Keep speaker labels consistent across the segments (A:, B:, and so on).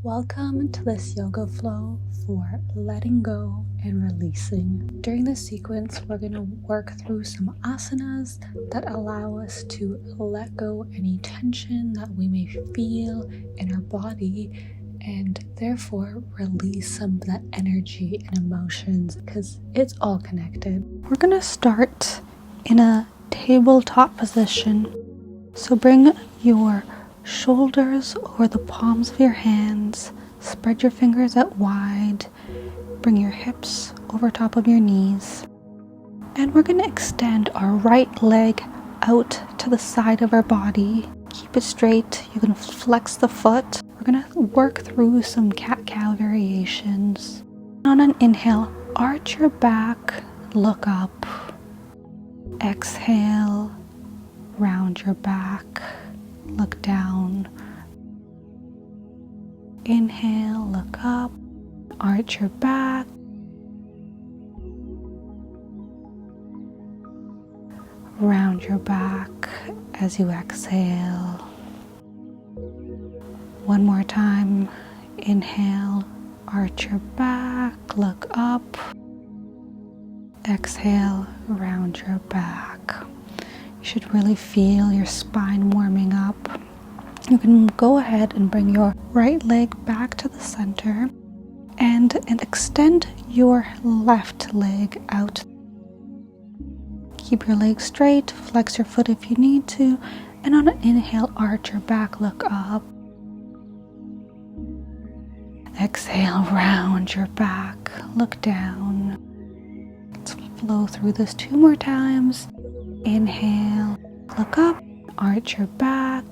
A: Welcome to this yoga flow for letting go and releasing. During this sequence, we're going to work through some asanas that allow us to let go any tension that we may feel in our body and therefore release some of that energy and emotions because it's all connected. We're going to start in a tabletop position. So bring your shoulders over the palms of your hands, spread your fingers out wide, bring your hips over top of your knees, and we're going to extend our right leg out to the side of our body. Keep it straight. You can flex the foot. We're going to work through some cat-cow variations. On an inhale, arch your back, look up. Exhale, round your back. Look down. Inhale, look up, arch your back. Round your back as you exhale. One more time. Inhale, arch your back, look up. Exhale, round your back. You should really feel your spine warming up. You can go ahead and bring your right leg back to the center and extend your left leg out. Keep your legs straight, flex your foot if you need to, and on an inhale, arch your back, look up. Exhale, round your back, look down. Let's flow through this 2 more times. Inhale, look up, arch your back.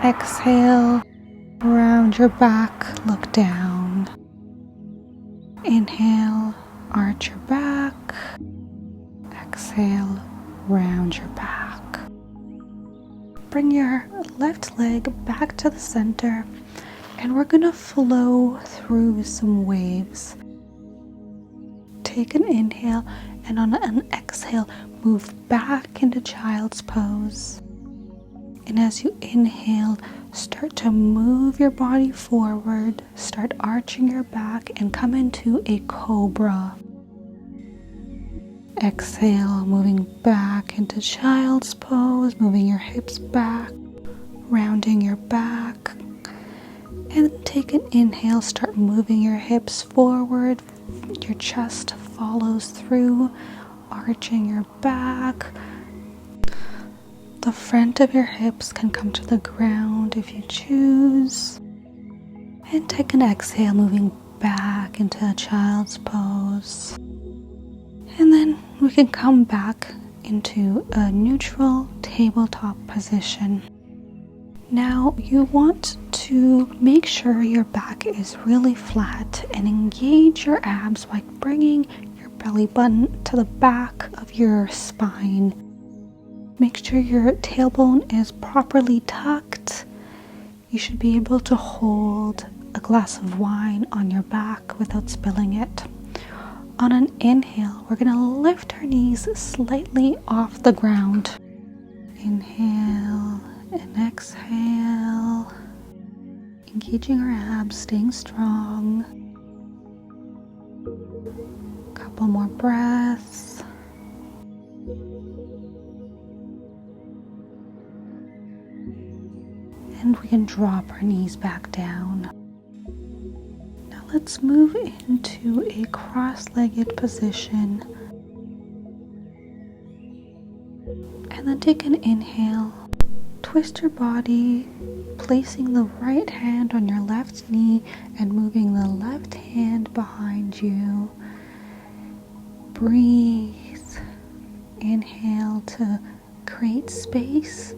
A: Exhale, round your back, look down. Inhale, arch your back. Exhale, round your back. Bring your left leg back to the center, and we're going to flow through some waves. Take an inhale, and on an exhale, move back into child's pose. And as you inhale, start to move your body forward, start arching your back and come into a cobra. Exhale, moving back into child's pose, moving your hips back, rounding your back. And take an inhale, start moving your hips forward, your chest follows through, arching your back. The front of your hips can come to the ground if you choose. And take an exhale, moving back into a child's pose. And then we can come back into a neutral tabletop position. Now you want to make sure your back is really flat and engage your abs by bringing your belly button to the back of your spine. Make sure your tailbone is properly tucked. You should be able to hold a glass of wine on your back without spilling it. On an inhale, we're going to lift our knees slightly off the ground. Inhale and exhale. Engaging our abs, staying strong. Couple more breaths. And we can drop our knees back down. Now let's move into a cross-legged position. And then take an inhale. Twist your body, placing the right hand on your left knee and moving the left hand behind you. Breathe. Inhale to create space.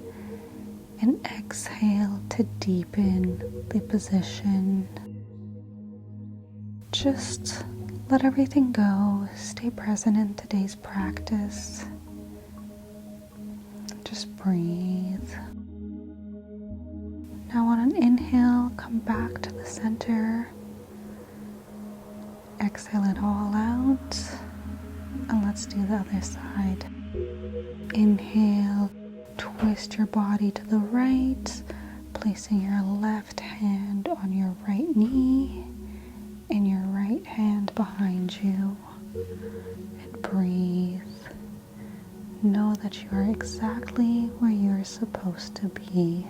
A: And exhale to deepen the position. Just let everything go. Stay present in today's practice. Just breathe. Now on an inhale, come back to the center. Exhale it all out. And let's do the other side. Inhale. Twist your body to the right, Placing your left hand on your right knee and your right hand behind you. And breathe. Know that you are exactly where you're supposed to be.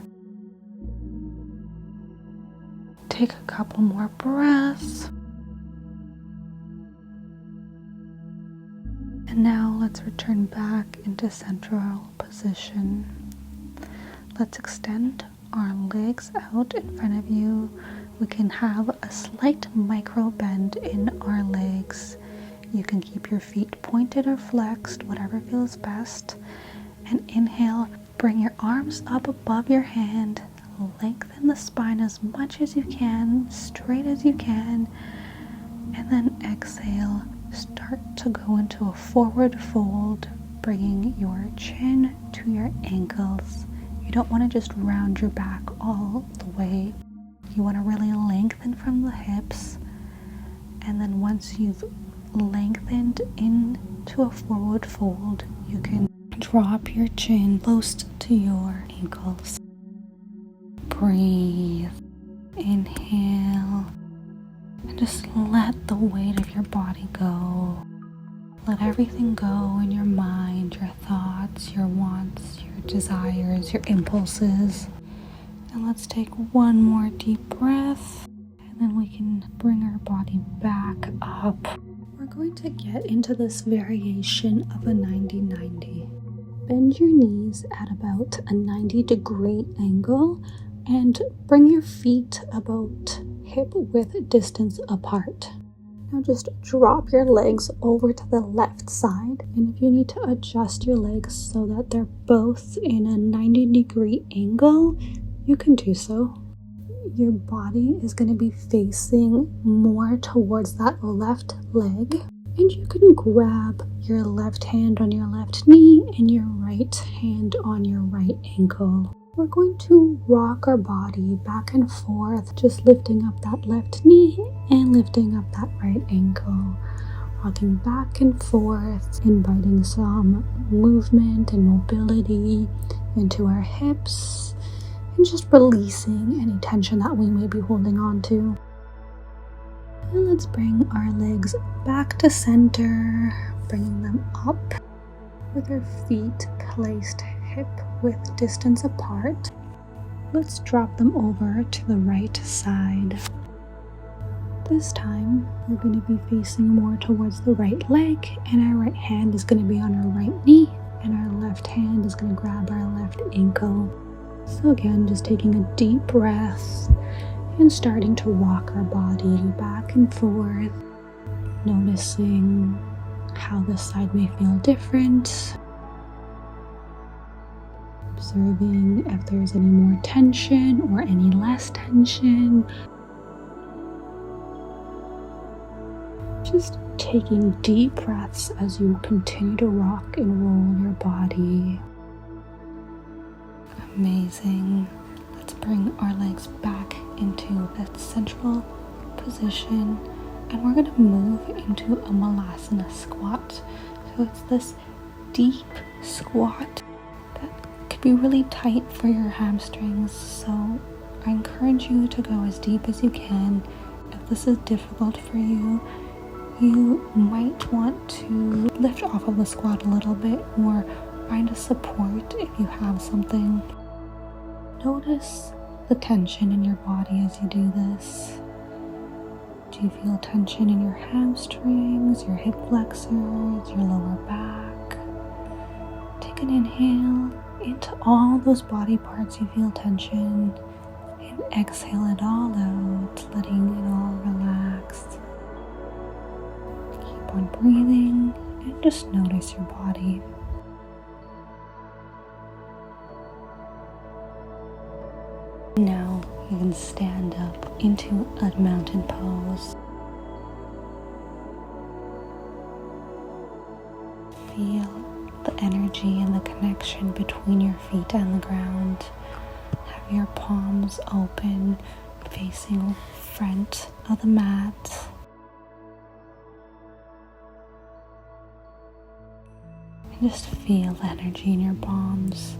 A: Take a couple more breaths. And now let's return back into central position. Let's extend our legs out in front of you. We can have a slight micro bend in our legs. You can keep your feet pointed or flexed, whatever feels best. And inhale, bring your arms up above your hand. Lengthen the spine as much as you can, straight as you can. And then exhale, start to go into a forward fold, bringing your chin to your ankles. You don't want to just round your back all the way. You want to really lengthen from the hips. And then once you've lengthened into a forward fold, you can drop your chin close to your ankles. Breathe. Inhale. And just let the weight of your body go. Let everything go in your mind, your thoughts, your wants, your desires, your impulses. And let's take one more deep breath. And then we can bring our body back up. We're going to get into this variation of a 90-90. Bend your knees at about a 90-degree angle and bring your feet about hip width distance apart. Now just drop your legs over to the left side, and if you need to adjust your legs so that they're both in a 90-degree angle, you can do so. Your body is going to be facing more towards that left leg, and you can grab your left hand on your left knee and your right hand on your right ankle. We're going to rock our body back and forth, just lifting up that left knee and lifting up that right ankle. Rocking back and forth, inviting some movement and mobility into our hips, and just releasing any tension that we may be holding on to. And let's bring our legs back to center, bringing them up with our feet placed hip width distance apart. Let's drop them over to the right side. This time, we're going to be facing more towards the right leg, and our right hand is going to be on our right knee, and our left hand is going to grab our left ankle. So again, just taking a deep breath and starting to rock our body back and forth, noticing how this side may feel different. Observing if there's any more tension or any less tension. Just taking deep breaths as you continue to rock and roll your body. Amazing. Let's bring our legs back into that central position, and we're going to move into a malasana squat. So it's this deep squat be really tight for your hamstrings, so I encourage you to go as deep as you can. If this is difficult for you, you might want to lift off of the squat a little bit or find a support if you have something. Notice the tension in your body as you do this. Do you feel tension in your hamstrings, your hip flexors, your lower back? Take an inhale into all those body parts you feel tension, and exhale it all out, letting it all relax. Keep on breathing and just notice your body. Now you can stand up into a mountain pose. Feel the energy and the connection between your feet and the ground. Have your palms open, facing front of the mat. And just feel the energy in your palms.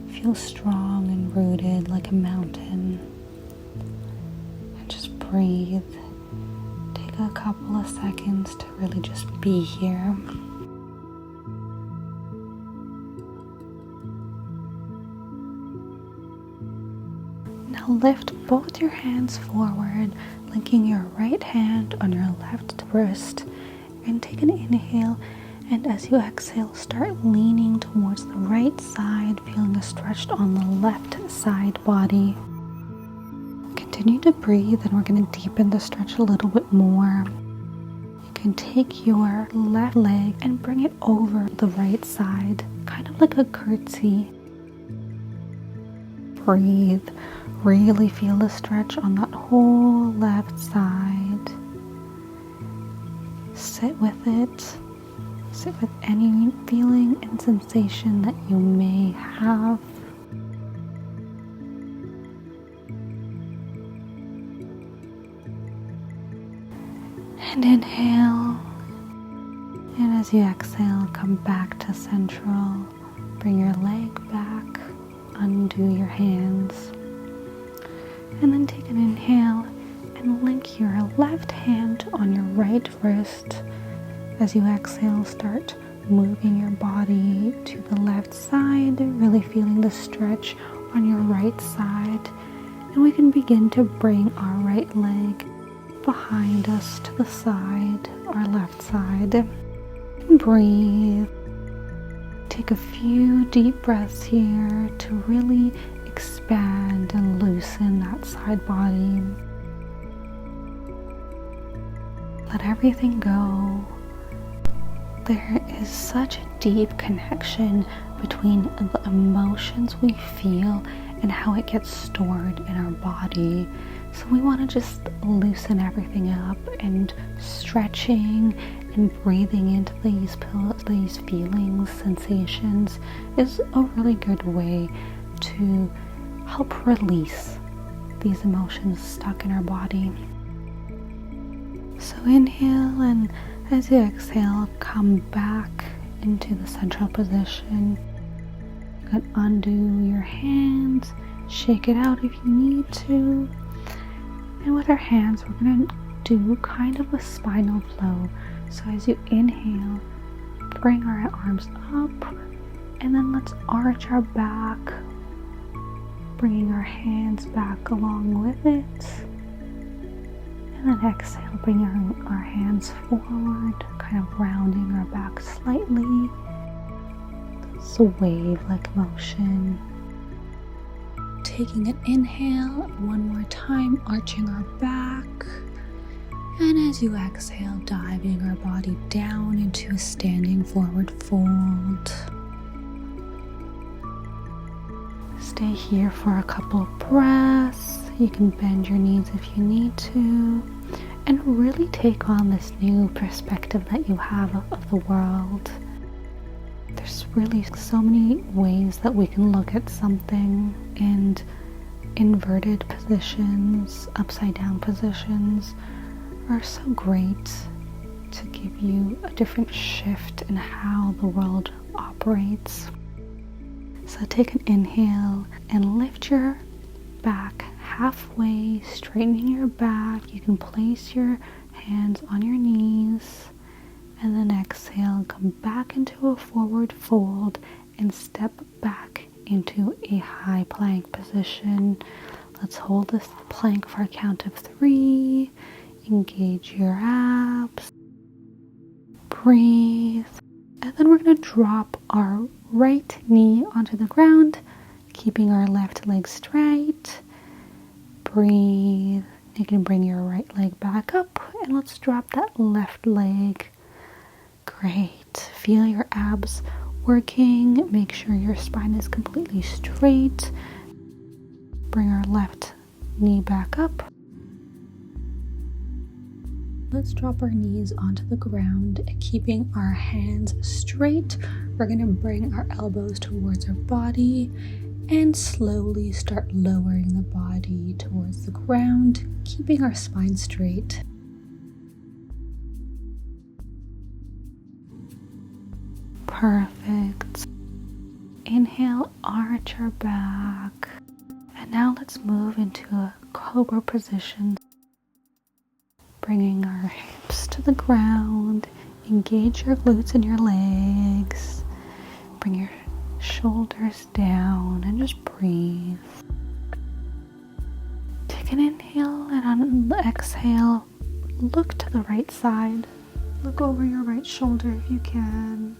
A: Feel feel strong and rooted like a mountain. And just breathe. Take a couple of seconds to really just be here. Now lift both your hands forward, linking your right hand on your left wrist, and take an inhale, and as you exhale, start leaning towards the right side, feeling a stretch on the left side body. Continue to breathe, and we're going to deepen the stretch a little bit more. You can take your left leg and bring it over the right side, kind of like a curtsy. Breathe. Really feel the stretch on that whole left side. Sit with it. Sit with any feeling and sensation that you may have. And inhale. And as you exhale, come back to central. Bring your leg back. Undo your hands. And then take an inhale and link your left hand on your right wrist. As you exhale, start moving your body to the left side, really feeling the stretch on your right side. And we can begin to bring our right leg behind us to the side, our left side. Breathe. Take a few deep breaths here to really expand and loosen that side body. Let everything go. There is such a deep connection between the emotions we feel and how it gets stored in our body. So we want to just loosen everything up, and stretching and breathing into these feelings, sensations is a really good way to help release these emotions stuck in our body. So inhale, and as you exhale, come back into the central position. You can undo your hands, shake it out if you need to. And with our hands, we're going to do kind of a spinal flow. So as you inhale, bring our arms up, and then let's arch our back, bringing our hands back along with it. And then exhale, bringing our hands forward, kind of rounding our back slightly. It's a wave-like motion. Taking an inhale, one more time, arching our back. And as you exhale, diving our body down into a standing forward fold. Stay here for a couple of breaths. You can bend your knees if you need to, and really take on this new perspective that you have of the world. There's really so many ways that we can look at something, and inverted positions, upside down positions are so great to give you a different shift in how the world operates. So take an inhale and lift your back halfway, straightening your back. You can place your hands on your knees, and then exhale, come back into a forward fold and step back into a high plank position. Let's hold this plank for a count of 3. Engage your abs. Breathe. And then we're going to drop our right knee onto the ground, keeping our left leg straight. Breathe. You can bring your right leg back up, and let's drop that left leg. Great. Feel your abs working. Make sure your spine is completely straight. Bring our left knee back up. Let's drop our knees onto the ground, keeping our hands straight. We're going to bring our elbows towards our body and slowly start lowering the body towards the ground, keeping our spine straight. Perfect. inhale, arch our back. And now let's move into a cobra position. Bringing our hips to the ground. Engage your glutes and your legs. Bring your shoulders down and just breathe. Take an inhale, and on the exhale, look to the right side. Look over your right shoulder if you can.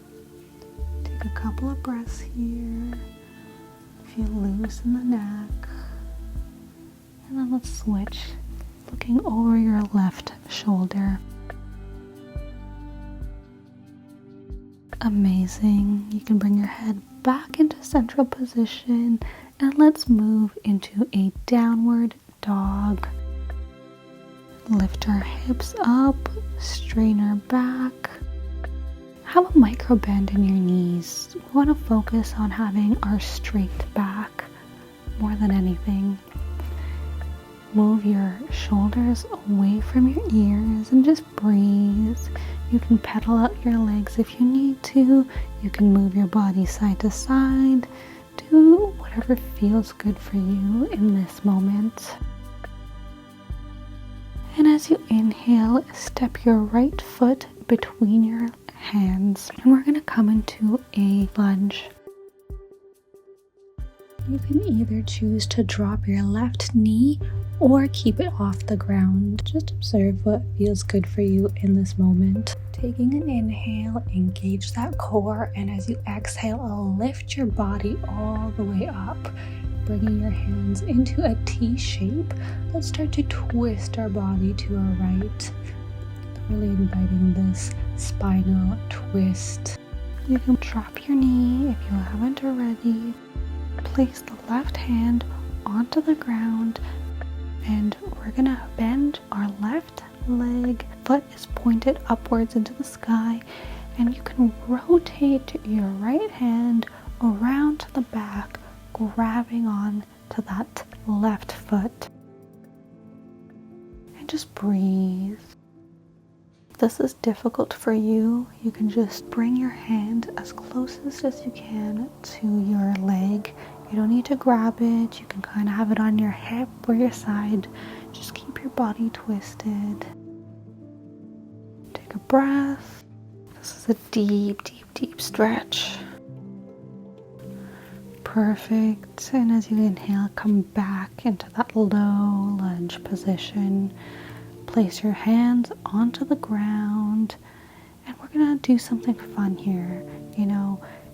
A: Take a couple of breaths here. Feel loose in the neck. And then let's switch, looking over your left shoulder. Amazing. You can bring your head back into central position, and let's move into a downward dog. Lift our hips up, strain our back. Have a micro bend in your knees. We want to focus on having our straight back more than anything. Move your shoulders away from your ears and just breathe. You can pedal out your legs if you need to. You can move your body side to side. Do whatever feels good for you in this moment. And as you inhale, step your right foot between your hands. And we're going to come into a lunge. You can either choose to drop your left knee or keep it off the ground. Just observe what feels good for you in this moment. Taking an inhale, engage that core, and as you exhale, lift your body all the way up. Bringing your hands into a T shape, let's start to twist our body to our right. Really inviting this spinal twist. You can drop your knee if you haven't already. Place the left hand onto the ground, and we're gonna bend our left leg. Foot is pointed upwards into the sky, and you can rotate your right hand around to the back, grabbing on to that left foot. And just breathe. If this is difficult for you, you can just bring your hand as closest as you can to your leg. You don't need to grab it. You can kind of have it on your hip or your side. Just keep your body twisted. Take a breath. This is a deep, deep, deep stretch. Perfect. And as you inhale, come back into that low lunge position. Place your hands onto the ground, and we're gonna do something fun here.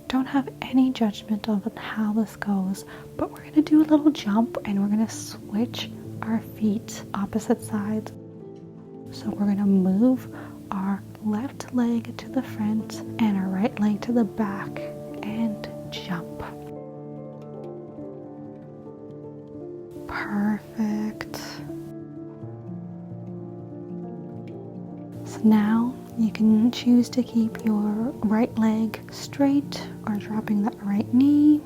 A: Don't have any judgment on how this goes, but we're gonna do a little jump, and we're gonna switch our feet opposite sides. So we're gonna move our left leg to the front and our right leg to the back and jump. Perfect. So now you can choose to keep your right leg straight or dropping that right knee.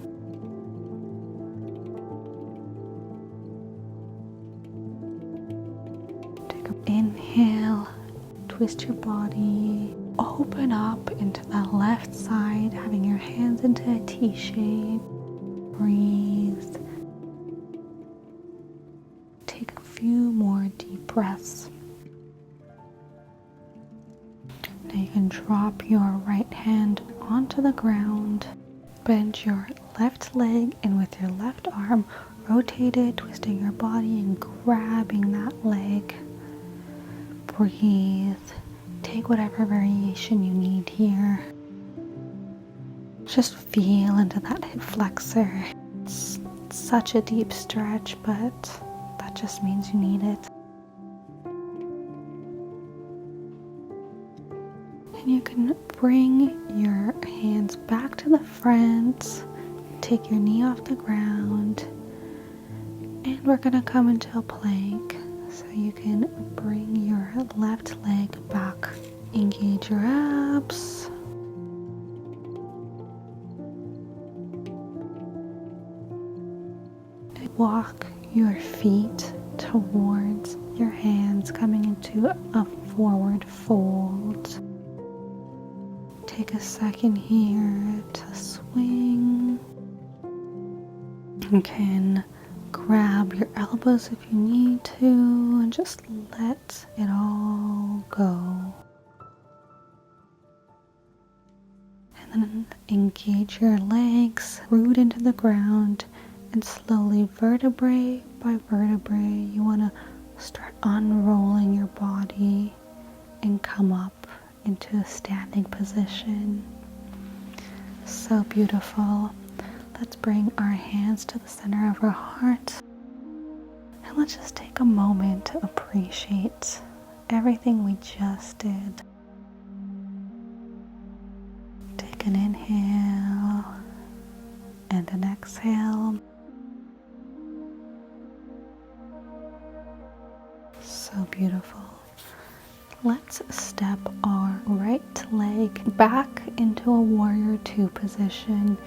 A: Take an inhale, twist your body, open up into that left side, having your hands into a T shape. Breathe. Take a few more deep breaths. Now you can drop your right hand onto the ground, bend your left leg, and with your left arm, rotate it, twisting your body and grabbing that leg. Breathe. Take whatever variation you need here. Just feel into that hip flexor. It's such a deep stretch, but that just means you need it. And you can bring your hands back to the front, take your knee off the ground, and we're going to come into a plank. So you can bring your left leg back, engage your abs. Walk your feet towards your hands, coming into a forward fold. Take a second here to swing You can grab your elbows if you need to and just let it all go. And then engage your legs, root into the ground, and slowly, vertebrae by vertebrae, you want to start unrolling your body and come up into a standing position. So beautiful. Let's bring our hands to the center of our heart. And let's just take a moment to appreciate everything we just did. Take an inhale and an exhale. So beautiful. Let's step our right leg back into a warrior two position.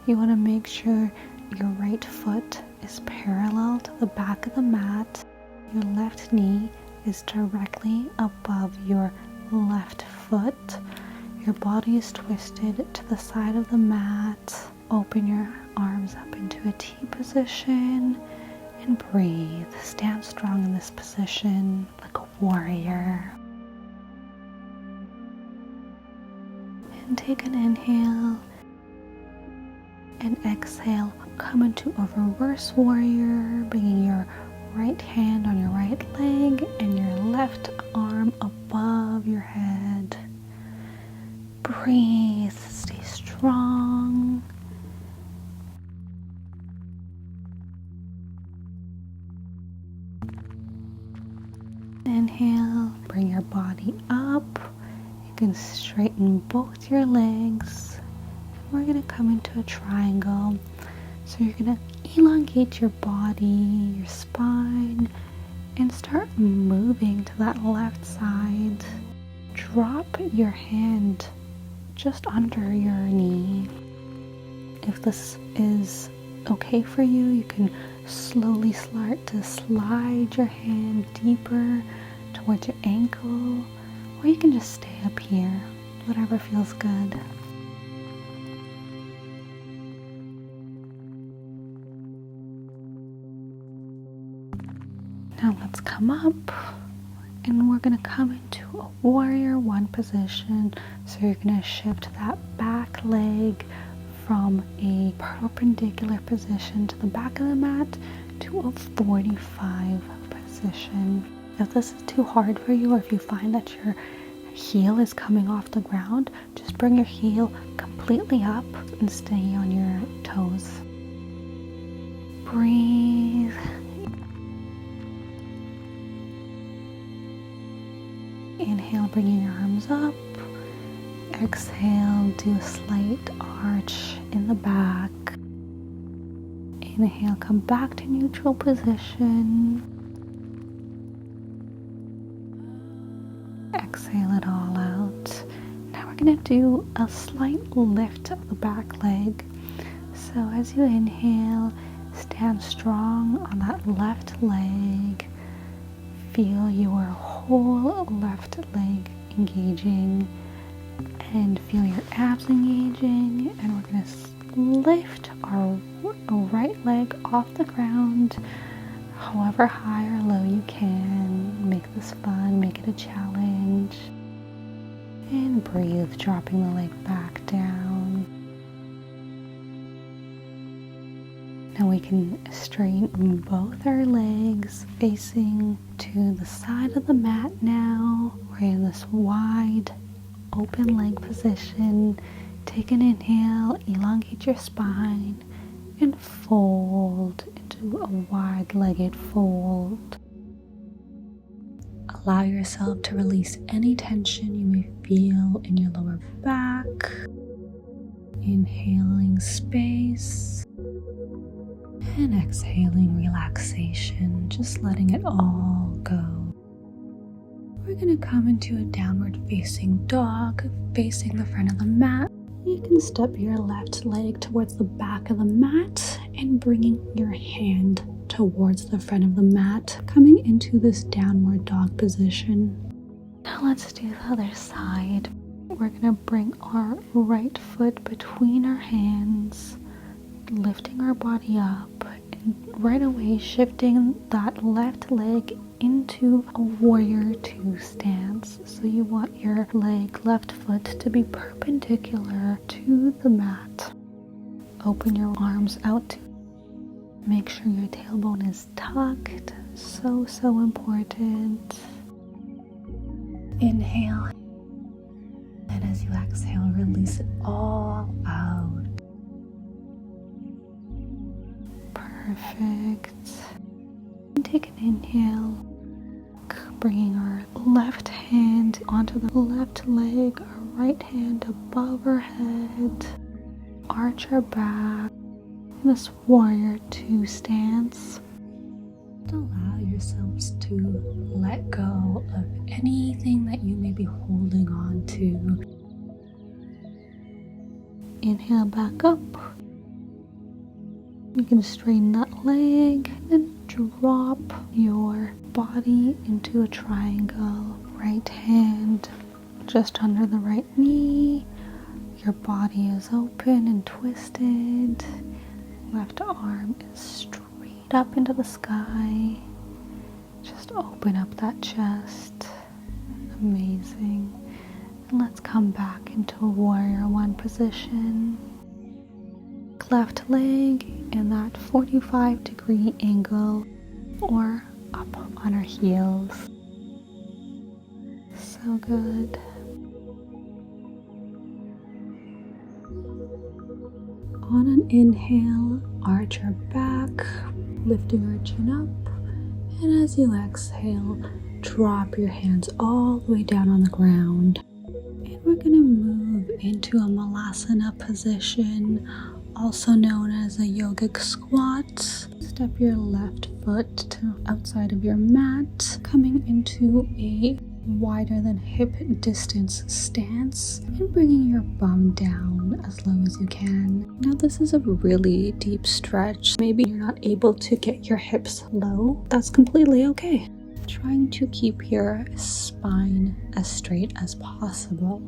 A: You want to make sure your right foot is parallel to the back of the mat. Your left knee is directly above your left foot. Your body is twisted to the side of the mat. Open your arms up into a T position and breathe. Stand strong in this position like a warrior. And take an inhale and exhale. Come into a reverse warrior, bringing your right hand on your right leg and your left arm above your head. Breathe, stay strong. Inhale, bring your body up. You can straighten both your legs. We're going to come into a triangle. So you're going to elongate your body, your spine, and start moving to that left side. Drop your hand just under your knee. If this is okay for you, you can slowly start to slide your hand deeper towards your ankle, or you can just stay up here, whatever feels good. Now let's come up, and we're going to come into a warrior one position. So you're going to shift that back leg from a perpendicular position to the back of the mat to a 45 position. If this is too hard for you, or if you find that your heel is coming off the ground, just bring your heel completely up and stay on your toes. Breathe. Inhale, bringing your arms up. Exhale, do a slight arch in the back. Inhale, come back to neutral position. Exhale it all out. Now we're going to do a slight lift of the back leg. So as you inhale, stand strong on that left leg. Feel your whole left leg engaging and feel your abs engaging, and we're going to lift our right leg off the ground however high or low you can. Make this fun, make it a challenge, and breathe, dropping the leg back down. Now we can straighten both our legs facing to the side of the mat now. We're in this wide open leg position. Take an inhale, elongate your spine, and fold into a wide-legged fold. Allow yourself to release any tension you may feel in your lower back. Inhaling space and exhaling relaxation, just letting it all go. We're going to come into a downward facing dog, facing the front of the mat. You can step your left leg towards the back of the mat and bringing your hand towards the front of the mat, coming into this downward dog position. Now let's do the other side. We're going to bring our right foot between our hands, lifting our body up and right away shifting that left leg into a warrior two stance. So you want your left foot to be perpendicular to the mat. Open your arms out. Make sure your tailbone is tucked. So important. Inhale. And as you exhale, release it all out. Perfect. And take an inhale. Bringing our left hand onto the left leg, our right hand above our head. Arch our back in this warrior two stance. Allow yourselves to let go of anything that you may be holding on to. Inhale back up. You can straighten that leg and drop your body into a triangle. Right hand just under the right knee. Your body is open and twisted. Left arm is straight up into the sky. Just open up that chest. Amazing. And let's come back into a warrior one position. Left leg in that 45-degree angle or up on our heels. So good. On an inhale, arch our back, lifting our chin up, and as you exhale, drop your hands all the way down on the ground. And we're going to move into a malasana position, also known as a yogic squat. Step your left foot to outside of your mat, coming into a wider than hip distance stance and bringing your bum down as low as you can. Now this is a really deep stretch. Maybe you're not able to get your hips low. That's completely okay. Trying to keep your spine as straight as possible.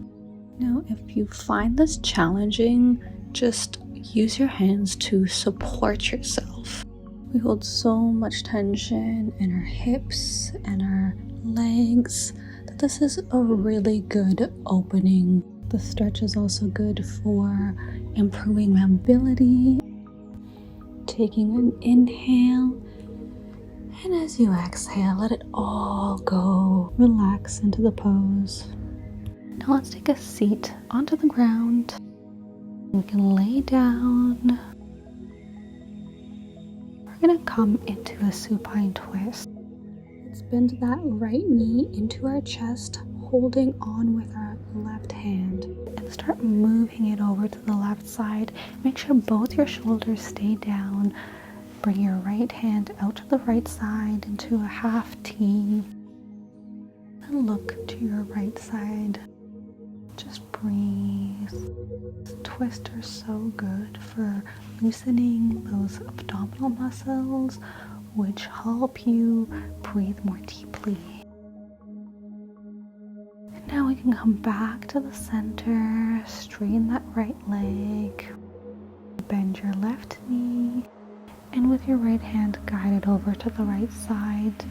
A: Now if you find this challenging, just use your hands to support yourself. We hold so much tension in our hips and our legs that this is a really good opening. The stretch is also good for improving mobility. Taking an inhale, and as you exhale, let it all go. Relax into the pose. Now let's take a seat onto the ground. We can lay down. We're going to come into a supine twist. Let's bend that right knee into our chest, holding on with our left hand, and start moving it over to the left side. Make sure both your shoulders stay down. Bring your right hand out to the right side into a half T. And look to your right side. Just breathe. This twist are so good for loosening those abdominal muscles, which help you breathe more deeply. And now we can come back to the center, straighten that right leg, bend your left knee, and with your right hand guide it over to the right side.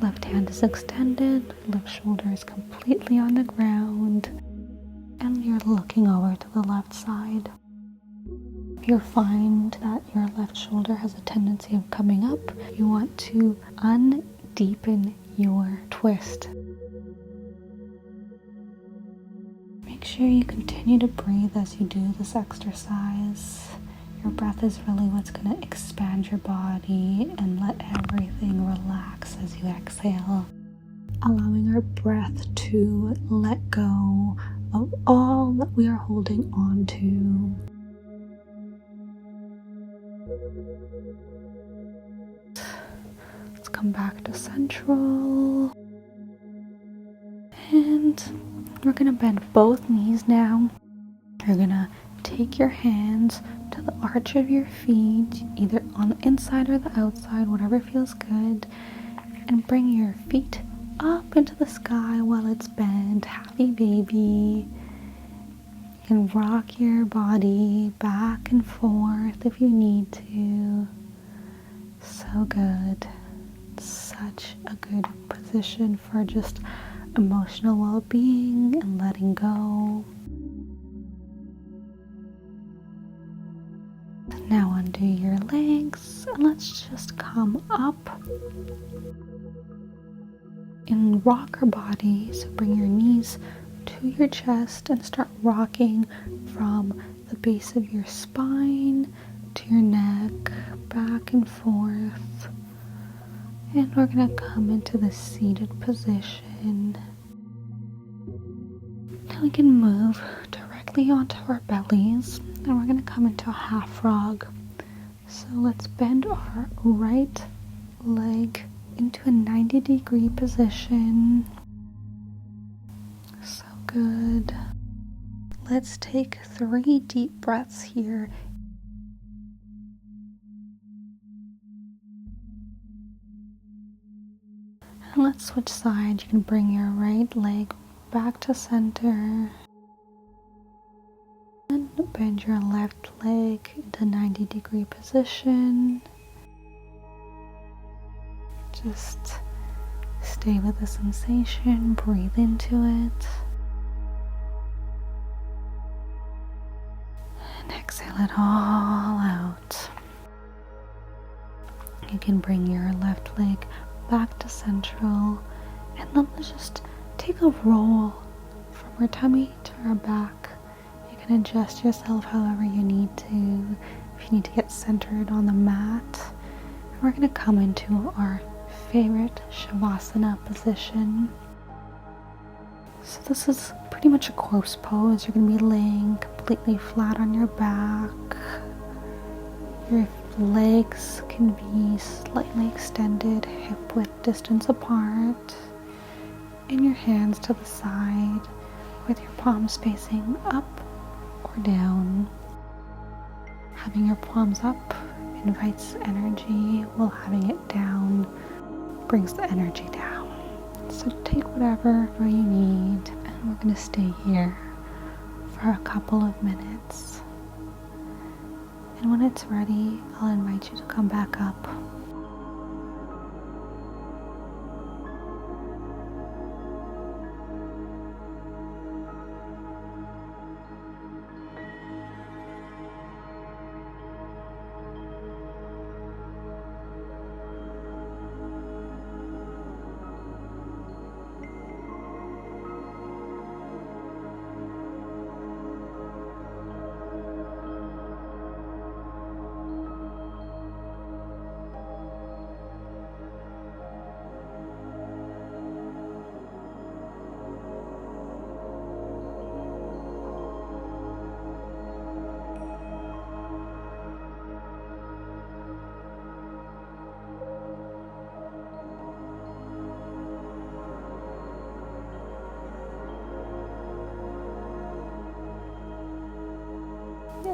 A: Left hand is extended, left shoulder is completely on the ground, and you're looking over to the left side. If you find that your left shoulder has a tendency of coming up, you want to undeepen your twist. Make sure you continue to breathe as you do this exercise. Your breath is really what's going to expand your body and let everything relax as you exhale. Allowing our breath to let go of all that we are holding on to. Let's come back to central. And we're going to bend both knees now. You're going to take your hands to the arch of your feet, either on the inside or the outside, whatever feels good, and bring your feet up into the sky while it's bent, happy baby. You can rock your body back and forth if you need to. So good. Such a good position for just emotional well-being and letting go. Now undo your legs and let's just come up and rock our body. So bring your knees to your chest and start rocking from the base of your spine to your neck, back and forth. And we're going to come into the seated position. Now we can move directly onto our bellies and we're going to come into a half frog. So let's bend our right leg into a 90-degree position. So good. Let's take 3 deep breaths here. And let's switch sides. You can bring your right leg back to center. And bend your left leg into 90-degree position. Just stay with the sensation, breathe into it. And exhale it all out. You can bring your left leg back to central. And then let's just take a roll from our tummy to our back. You can adjust yourself however you need to. If you need to get centered on the mat. And we're going to come into our favorite savasana position. So this is pretty much a corpse pose. You're going to be laying completely flat on your back. Your legs can be slightly extended, hip width distance apart, and your hands to the side with your palms facing up or down. Having your palms up invites energy, while having it down brings the energy down. So take whatever you need, and we're going to stay here for a couple of minutes. And when it's ready, I'll invite you to come back up.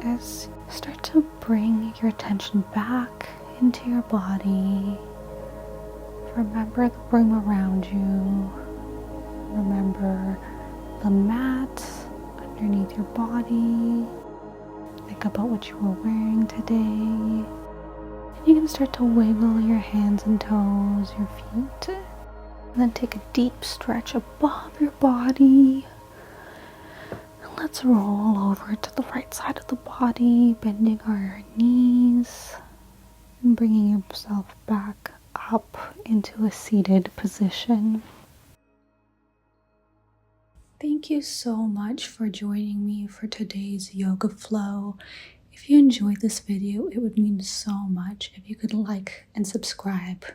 A: As you start to bring your attention back into your body, remember the room around you. Remember the mat underneath your body. Think about what you were wearing today. And you can start to wiggle your hands and toes, your feet. And then take a deep stretch above your body. Let's roll over to the right side of the body, bending our knees and bringing yourself back up into a seated position. Thank you so much for joining me for today's yoga flow. If you enjoyed this video, it would mean so much if you could like and subscribe.